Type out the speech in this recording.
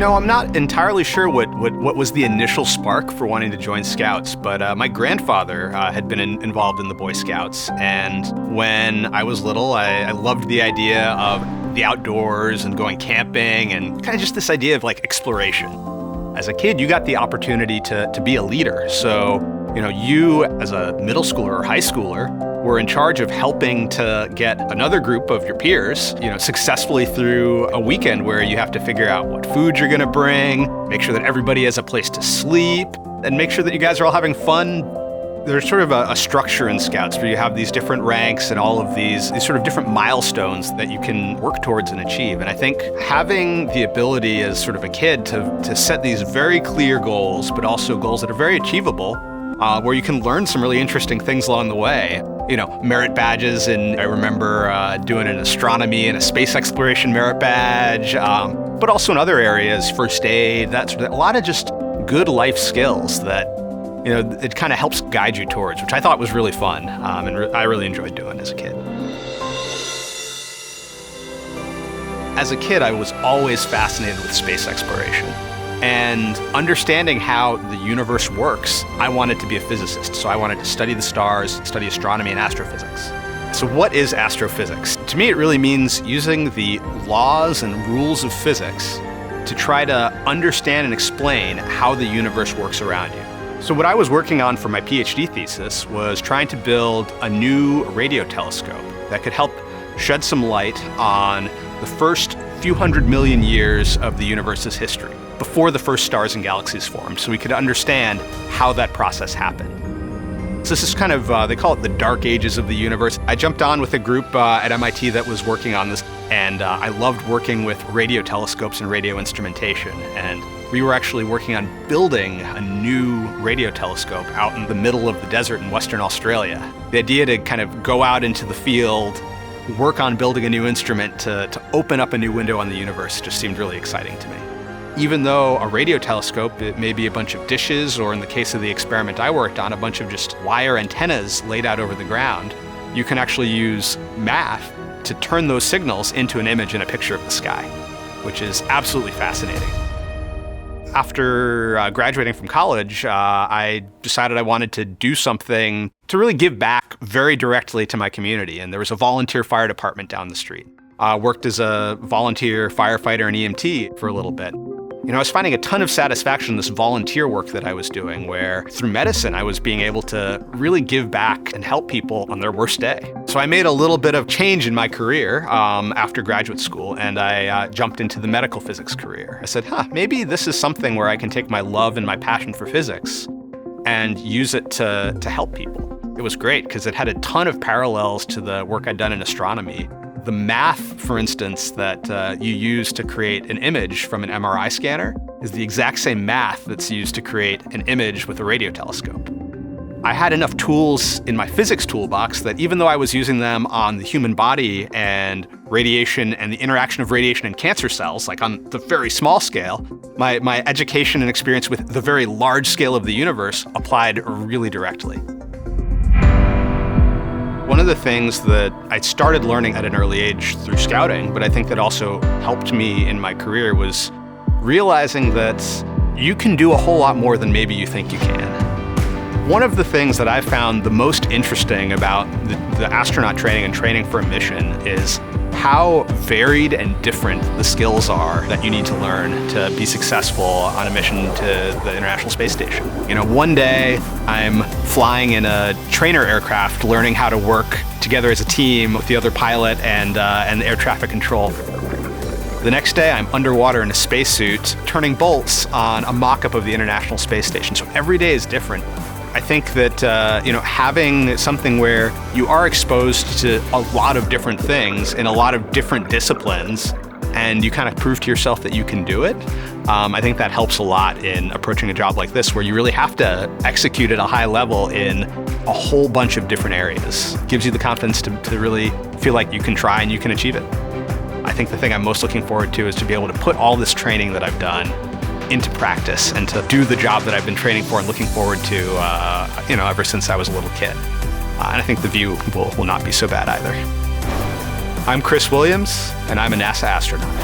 I'm not entirely sure what was the initial spark for wanting to join Scouts, but my grandfather had been involved in the Boy Scouts, and when I was little, I loved the idea of the outdoors and going camping and kind of just this idea of like exploration. As a kid, you got the opportunity to be a leader, so you as a middle schooler or high schooler were in charge of helping to get another group of your peers, successfully through a weekend where you have to figure out what food you're going to bring, make sure that everybody has a place to sleep, and make sure that you guys are all having fun. There's sort of a structure in Scouts where you have these different ranks and all of these sort of different milestones that you can work towards and achieve. And I think having the ability as sort of a kid to set these very clear goals, but also goals that are very achievable, where you can learn some really interesting things along the way. Merit badges, and I remember doing an astronomy and a space exploration merit badge, but also in other areas, first aid, that sort of, a lot of just good life skills that, it kind of helps guide you towards, which I thought was really fun, and I really enjoyed doing as a kid. As a kid, I was always fascinated with space exploration. And understanding how the universe works, I wanted to be a physicist. So I wanted to study the stars, study astronomy and astrophysics. So what is astrophysics? To me, it really means using the laws and rules of physics to try to understand and explain how the universe works around you. So what I was working on for my PhD thesis was trying to build a new radio telescope that could help shed some light on the first few 100 million years of the universe's history, before the first stars and galaxies formed, so we could understand how that process happened. So this is kind of, they call it the dark ages of the universe. I jumped on with a group at MIT that was working on this, and I loved working with radio telescopes and radio instrumentation. And we were actually working on building a new radio telescope out in the middle of the desert in Western Australia. The idea to kind of go out into the field, work on building a new instrument to open up a new window on the universe just seemed really exciting to me. Even though a radio telescope, it may be a bunch of dishes, or in the case of the experiment I worked on, a bunch of just wire antennas laid out over the ground, you can actually use math to turn those signals into an image and a picture of the sky, which is absolutely fascinating. After graduating from college, I decided I wanted to do something to really give back very directly to my community, and there was a volunteer fire department down the street. I worked as a volunteer firefighter and EMT for a little bit. I was finding a ton of satisfaction in this volunteer work that I was doing, where through medicine, I was being able to really give back and help people on their worst day. So I made a little bit of change in my career after graduate school, and I jumped into the medical physics career. I said, maybe this is something where I can take my love and my passion for physics and use it to help people. It was great because it had a ton of parallels to the work I'd done in astronomy. The math, for instance, that you use to create an image from an MRI scanner is the exact same math that's used to create an image with a radio telescope. I had enough tools in my physics toolbox that even though I was using them on the human body and radiation and the interaction of radiation and cancer cells, like on the very small scale, my education and experience with the very large scale of the universe applied really directly. One of the things that I started learning at an early age through scouting, but I think that also helped me in my career, was realizing that you can do a whole lot more than maybe you think you can. One of the things that I found the most interesting about the astronaut training and training for a mission is how varied and different the skills are that you need to learn to be successful on a mission to the International Space Station. One day I'm flying in a trainer aircraft, learning how to work together as a team with the other pilot and air traffic control. The next day I'm underwater in a spacesuit, turning bolts on a mock-up of the International Space Station. So every day is different. I think that having something where you are exposed to a lot of different things in a lot of different disciplines, and you kind of prove to yourself that you can do it, I think that helps a lot in approaching a job like this, where you really have to execute at a high level in a whole bunch of different areas. It gives you the confidence to really feel like you can try and you can achieve it. I think the thing I'm most looking forward to is to be able to put all this training that I've done into practice and to do the job that I've been training for and looking forward to, ever since I was a little kid. And I think the view will not be so bad either. I'm Chris Williams, and I'm a NASA astronaut.